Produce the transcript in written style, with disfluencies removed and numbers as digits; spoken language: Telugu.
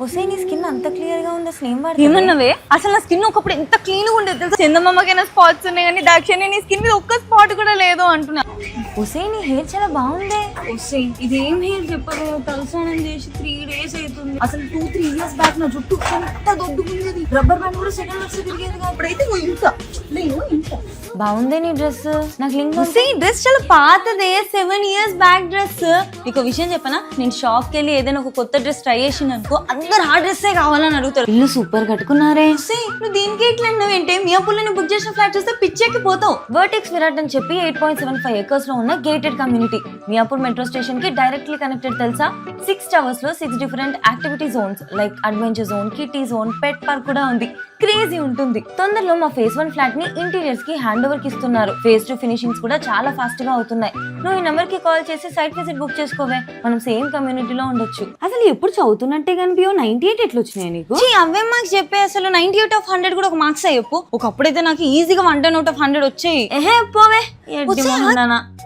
ఒసే నీ స్కిన్ అంత క్లియర్ గా ఉంది, అసలు ఏం వాడుతుంది? ఏమన్నావే? అసలు నా స్కిన్ ఒకప్పుడు ఎంత క్లీన్ గా ఉండేది తెలుసా? చందమామకైనా స్పాట్స్ ఉన్నాయి కానీ దాక్షాయణి నీ స్కిన్ మీద ఒక్క స్పాట్ కూడా లేదు అంటున్నా. ఒసే నీ హెయిర్ చాలా బాగుంది. వస్తే ఇదేం హెయిర్ చెప్పరు, తలస్నానం చేసి 3 days అవుతుంది. అసలు 2-3 years బ్యాక్ నా జుట్టు ఎంత దొడ్డుకుండేది, రబ్బర్ బ్యాండ్ కూడా సెకండ్ వర్స్ తిరిగేది. అప్పుడైతే ఇంత బాగుంది నీ డ్రెస్, నాకు లింక్ వస్తే ఈ డ్రెస్ చాలా పాతదే, 7 years బ్యాక్ డ్రెస్. నీకు విషయం చెప్పనా, నేను షాప్ కి వెళ్ళి ఏదైనా ఒక కొత్త డ్రెస్ ట్రై చేసిన అనుకో అందరు ఆ డ్రెస్సే కావాలని అడుగుతారు. ఇల్లు సూపర్ కట్టుకున్నారే. నువ్వు దీనికి ఎట్లా అన్నావేంటే? మియాపూర్లో బుక్ చేసిన ఫ్లాట్ చూస్తే పిచ్చెక్కి పోతావు. వర్టెక్స్ విరాట్ అని చెప్పి 8.75 acres లో ఉన్న gated community. Miyapur metro station కి డైరెక్ట్లీ కనెక్టెడ్ తెలుసా? 6 towers లో 6 different activity zones like adventure zone, kitty zone, pet park కూడా ఉంది. క్రేజీ ఉంటుంది. తొందరలో మా phase 1 ఫ్లాట్ ని ఇంటీరియర్స్ కి హ్యాండ్ ఓవర్ కి ఇస్తున్నారు. phase 2 ఫినిషింగ్స్ కూడా చాలా ఫాస్ట్ గా అవుతున్నాయి. నువ్వు ఈ నెంబర్ కి కాల్ చేసి సైట్ విజిట్ బుక్ చేసుకోవే, మనం సేమ్ కమ్యూనిటీలో ఉండొచ్చు. అసలు ఎప్పుడు చదువుతున్నట్టే కనిపించో 98 ఎట్లా వచ్చినాయి నీకు? అవే మార్క్స్ చెప్పే, అసలు 90 out of 100 కూడా ఒక మార్క్స్ చెప్పు. ఒకప్పుడైతే నాకు ఈజీగా 110 out of 100 వచ్చాయి. పోవే.